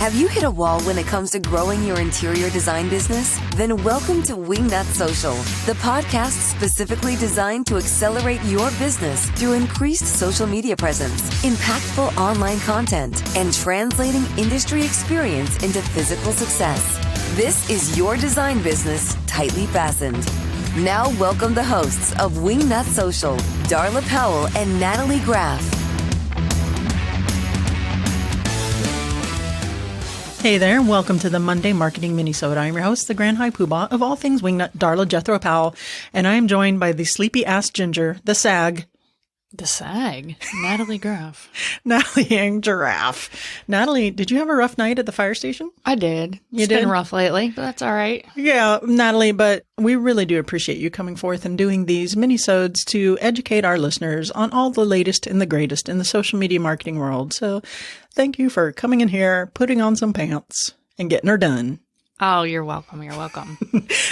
Have you hit a wall when it comes to growing your interior design business? Then welcome to Wingnut Social, the podcast specifically designed to accelerate your business through increased social media presence, impactful online content, and translating industry experience into physical success. This is your design business tightly fastened. Now welcome the hosts of Wingnut Social, Darla Powell and Natalie Graff. Hey there, welcome to the Monday Marketing Minisode. I'm your host, the Grand High Poobah of all things Wingnut, Darla Jethro Powell, and I am joined by the sleepy-ass ginger, the sag. The sag? Natalie Graff. Natalie and Giraffe. Natalie, did you have a rough night at the fire station? I did. You It's did? been rough lately, but that's all right. Yeah, Natalie, but we really do appreciate you coming forth and doing these minisodes to educate our listeners on all the latest and the greatest in the social media marketing world. So thank you for coming in here, putting on some pants, and getting her done. Oh, you're welcome. You're welcome.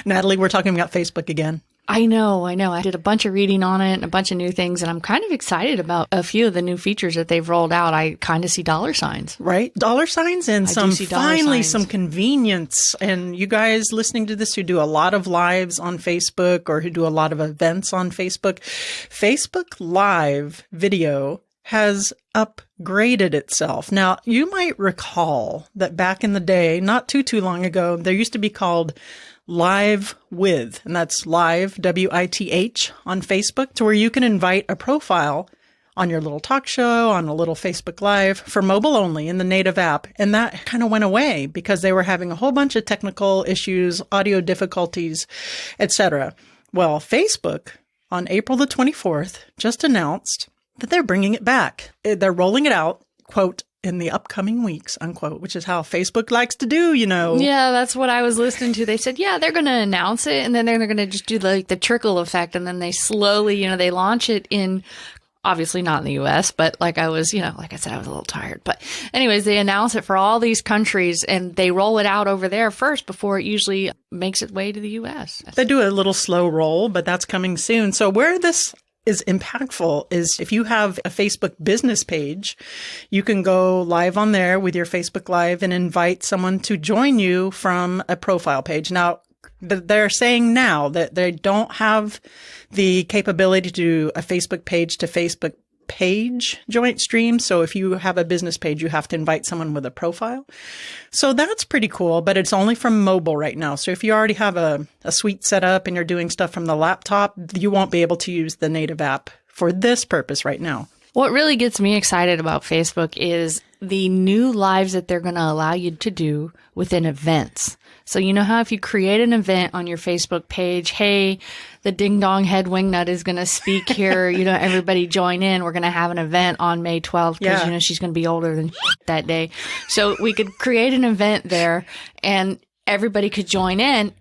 Natalie, we're talking about Facebook again. I know. I did a bunch of reading on it and a bunch of new things, and I'm kind of excited about a few of the new features that they've rolled out. I kind of see dollar signs. Right? Dollar signs and I some do see dollar finally signs. some convenience. And you guys listening to this who do a lot of lives on Facebook or who do a lot of events on Facebook, Facebook Live video has upgraded itself. Now, you might recall that back in the day, not too long ago, there used to be called Live With, and that's live, W-I-T-H, on Facebook, to where you can invite a profile on your little talk show, on a little Facebook Live for mobile only in the native app. And that kind of went away because they were having a whole bunch of technical issues, audio difficulties, etc. Well, Facebook on April the 24th just announced that they're bringing it back. They're rolling it out, quote, in the upcoming weeks, unquote, which is how Facebook likes to do, you know. Yeah, that's what I was listening to. They said, yeah, they're going to announce it, and then they're going to just do the trickle effect, and then they slowly, they launch it in, obviously not in the U.S., but like I said, I was a little tired. But anyways, they announce it for all these countries, and they roll it out over there first before it usually makes its way to the U.S. They do a little slow roll, but that's coming soon. So where this is impactful is if you have a Facebook business page, you can go live on there with your Facebook Live and invite someone to join you from a profile page. Now, they're saying now that they don't have the capability to do a Facebook page to Facebook page joint stream. So if you have a business page, you have to invite someone with a profile. So that's pretty cool, but it's only from mobile right now. So if you already have a suite set up and you're doing stuff from the laptop, you won't be able to use the native app for this purpose right now. What really gets me excited about Facebook is the new lives that they're going to allow you to do within events. So you know how if you create an event on your Facebook page, hey, the Ding Dong Head Wingnut is going to speak here, everybody join in. We're going to have an event on May 12th because, she's going to be older than that day. So we could create an event there and everybody could join in.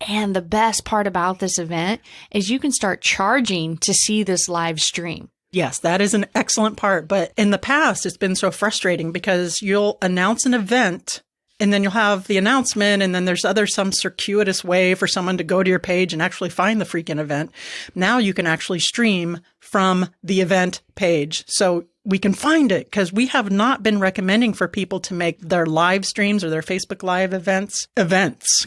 And the best part about this event is you can start charging to see this live stream. Yes, that is an excellent part. But in the past, it's been so frustrating because you'll announce an event and then you'll have the announcement and then there's some circuitous way for someone to go to your page and actually find the freaking event. Now you can actually stream from the event page. So we can find it because we have not been recommending for people to make their live streams or their Facebook Live events,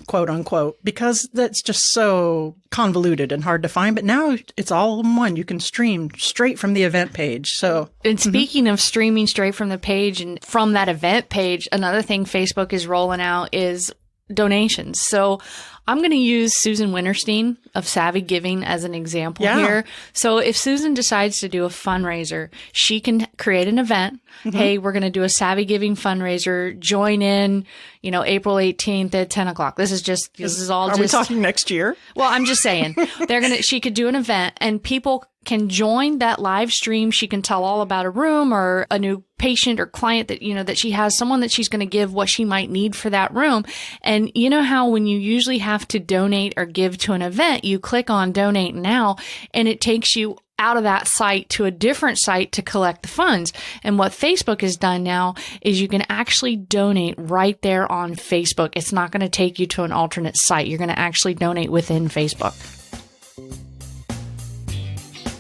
quote unquote, because that's just so convoluted and hard to find. But now it's all in one. You can stream straight from the event page. So, and speaking of streaming straight from the page and from that event page, another thing Facebook is rolling out is donations. So I'm going to use Susan Winterstein of Savvy Giving as an example here. So if Susan decides to do a fundraiser, she can create an event. Hey, we're going to do a Savvy Giving fundraiser. Join in, April 18th at 10 o'clock. This is all are we talking next year? Well, I'm just saying she could do an event and people can join that live stream. She can tell all about a room or a new patient or client that, that she has, someone that she's going to give what she might need for that room. And you know how when you usually have to donate or give to an event, you click on donate now and it takes you out of that site to a different site to collect the funds. And what Facebook has done now is you can actually donate right there on Facebook. It's not going to take you to an alternate site. You're going to actually donate within Facebook.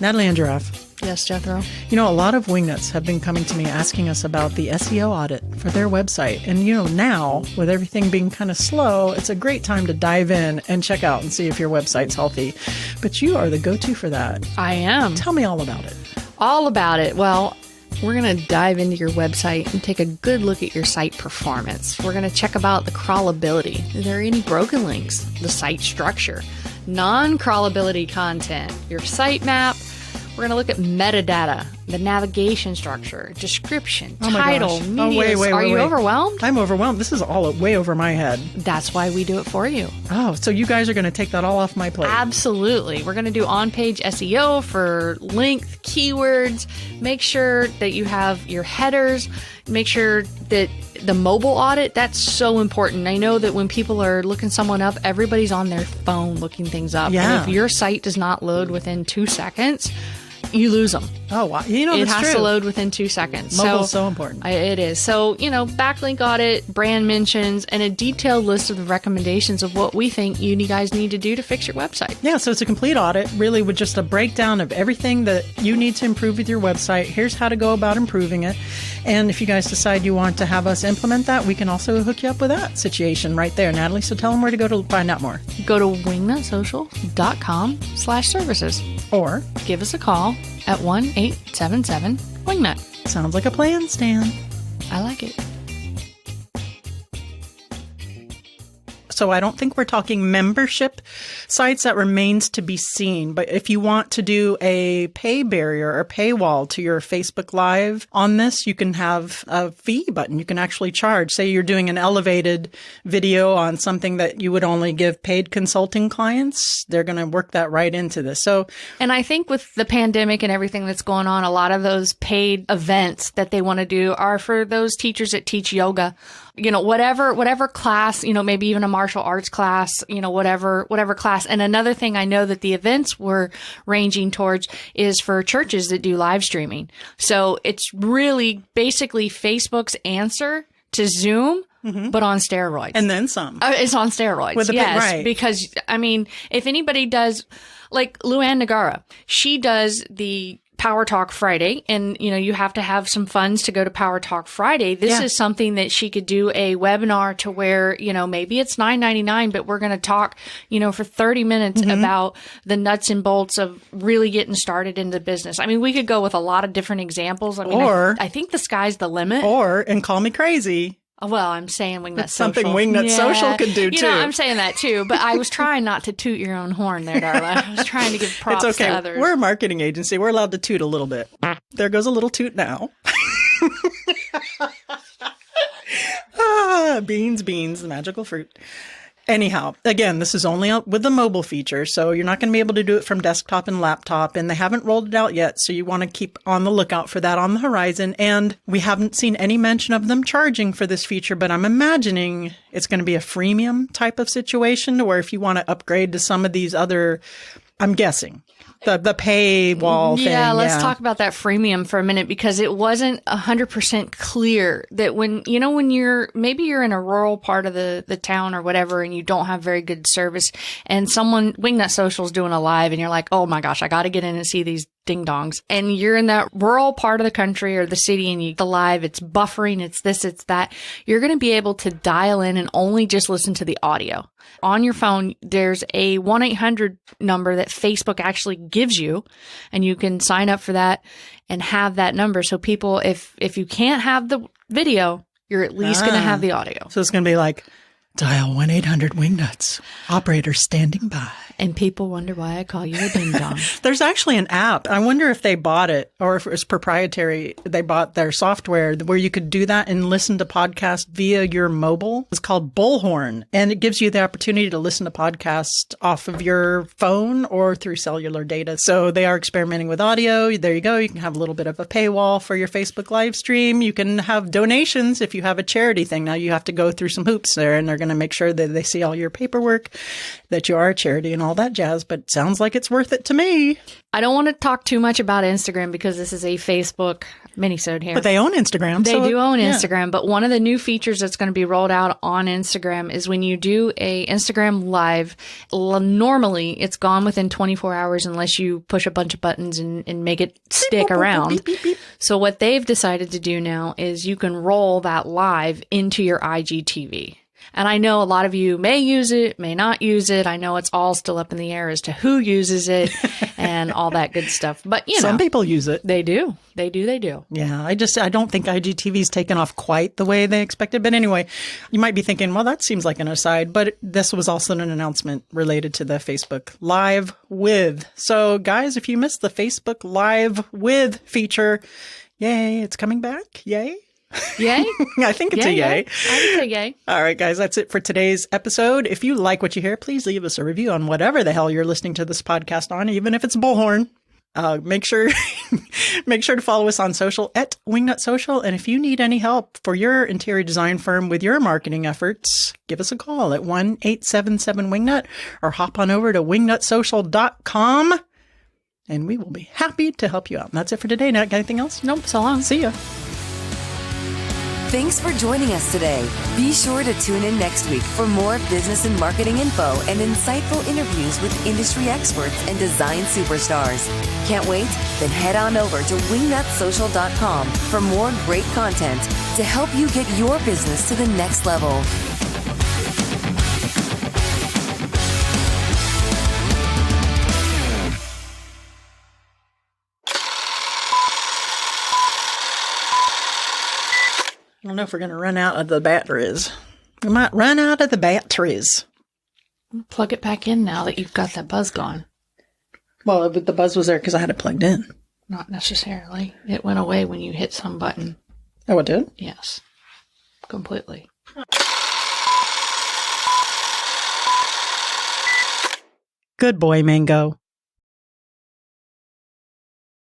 Natalie and Giraffe. Yes, Jethro. You know, a lot of wingnuts have been coming to me asking us about the SEO audit for their website. And, you know, now with everything being kind of slow, it's a great time to dive in and check out and see if your website's healthy. But you are the go-to for that. I am. Tell me all about it. All about it. Well, we're going to dive into your website and take a good look at your site performance. We're going to check about the crawlability. Are there any broken links? The site structure, non-crawlability content, your sitemap. We're going to look at metadata, the navigation structure, description, Oh my title, gosh. media. Are you overwhelmed? I'm overwhelmed. This is all way over my head. That's why we do it for you. Oh, so you guys are going to take that all off my plate. Absolutely. We're going to do on-page SEO for length, keywords. Make sure that you have your headers. Make sure that the mobile audit, that's so important. I know that when people are looking someone up, everybody's on their phone looking things up. Yeah. And if your site does not load within 2 seconds, you lose them. Oh, wow. You know, It that's has true. to load within 2 seconds. Mobile's so important. It is. So, you know, backlink audit, brand mentions, and a detailed list of the recommendations of what we think you guys need to do to fix your website. Yeah, so it's a complete audit, really, with just a breakdown of everything that you need to improve with your website. Here's how to go about improving it. And if you guys decide you want to have us implement that, we can also hook you up with that situation right there, Natalie. So tell them where to go to find out more. Go to wingnutsocial.com/services. Or, Give us a call at 1-877-WINGNUT. sounds like a plan, Stan. I like it. So I don't think we're talking membership sites. That remains to be seen. But if you want to do a pay barrier or paywall to your Facebook Live on this, you can have a fee button. You can actually charge. Say you're doing an elevated video on something that you would only give paid consulting clients. They're going to work that right into this. So, And I think with the pandemic and everything that's going on, a lot of those paid events that they want to do are for those teachers that teach yoga. You know, whatever class, you know, maybe even a martial arts class, you know, whatever class. And another thing I know that the events were ranging towards is for churches that do live streaming. So it's really basically Facebook's answer to Zoom, but on steroids. and then some. It's on steroids. With a bit- yes, right. because I mean, if anybody does, like Luann Nagara, she does the Power Talk Friday, and you know you have to have some funds to go to Power Talk Friday. This Yeah. is something that she could do a webinar to where you know maybe it's $9.99, but we're going to talk you know for 30 minutes about the nuts and bolts of really getting started in the business. I mean, we could go with a lot of different examples. I mean, Or- I think the sky's the limit. And call me crazy. Well, I'm saying Wingnut That's Social. something Wingnut Social could do, You know, too. I'm saying that too, but I was trying not to toot your own horn there, Darla. I was trying to give props It's okay. to others. We're a marketing agency. We're allowed to toot a little bit. There goes a little toot now. Beans, the magical fruit. Anyhow, again, this is only with the mobile feature, so you're not going to be able to do it from desktop and laptop, and they haven't rolled it out yet, so you want to keep on the lookout for that on the horizon. And we haven't seen any mention of them charging for this feature, but I'm imagining it's going to be a freemium type of situation, where if you want to upgrade to some of these other, I'm guessing, the paywall thing. Yeah, let's talk about that freemium for a minute, because it wasn't 100% clear that when you're in a rural part of the town or whatever, and you don't have very good service, and Wingnut Social is doing a live, and you're like, oh my gosh, I got to get in and see these ding dongs, and you're in that rural part of the country or the city, and the live, it's buffering, it's this, it's that. You're going to be able to dial in and only just listen to the audio. On your phone, there's a 1-800 number that Facebook actually gives you, and you can sign up for that and have that number. So people, if you can't have the video, you're at least going to have the audio. So it's going to be like, dial 1-800-WINGNUTS. Operator standing by. And people wonder why I call you a ding dong. There's actually an app. I wonder if they bought it or if it was proprietary. They bought their software where you could do that and listen to podcasts via your mobile. It's called Bullhorn, and it gives you the opportunity to listen to podcasts off of your phone or through cellular data. So they are experimenting with audio. There you go. You can have a little bit of a paywall for your Facebook live stream. You can have donations if you have a charity thing. Now you have to go through some hoops there, and they're going going to make sure that they see all your paperwork, that you are a charity and all that jazz. But sounds like it's worth it to me. I don't want to talk too much about Instagram because this is a Facebook minisode here. But they own Instagram. They do own Instagram. But one of the new features that's going to be rolled out on Instagram is when you do a Instagram live, normally it's gone within 24 hours unless you push a bunch of buttons and make it stick around. Beep, beep, beep. So what they've decided to do now is you can roll that live into your IGTV. And I know a lot of you may use it, may not use it. I know it's all still up in the air as to who uses it and all that good stuff. But, you know. Some people use it. They do. They do. Yeah, I don't think IGTV's taken off quite the way they expected. But anyway, you might be thinking, well, that seems like an aside. But this was also an announcement related to the Facebook Live With. So, guys, if you missed the Facebook Live With feature, yay, it's coming back. Yay. Yay? I think it's a yay. I would say yay. All right, guys, that's it for today's episode. If you like what you hear, please leave us a review on whatever the hell you're listening to this podcast on, even if it's Bullhorn. Make sure to follow us on social at Wingnut Social. And if you need any help for your interior design firm with your marketing efforts, give us a call at 1-877-WINGNUT or hop on over to wingnutsocial.com and we will be happy to help you out. And that's it for today. Nat, got anything else? Nope. So long. See ya. Thanks for joining us today. Be sure to tune in next week for more business and marketing info and insightful interviews with industry experts and design superstars. Can't wait? Then head on over to wingnutsocial.com for more great content to help you get your business to the next level. I don't know if we're going to run out of the batteries. We might run out of the batteries. Plug it back in now that you've got that buzz gone. Well, the buzz was there because I had it plugged in. Not necessarily. It went away when you hit some button. Oh, it did? Yes. Completely. Good boy, Mango.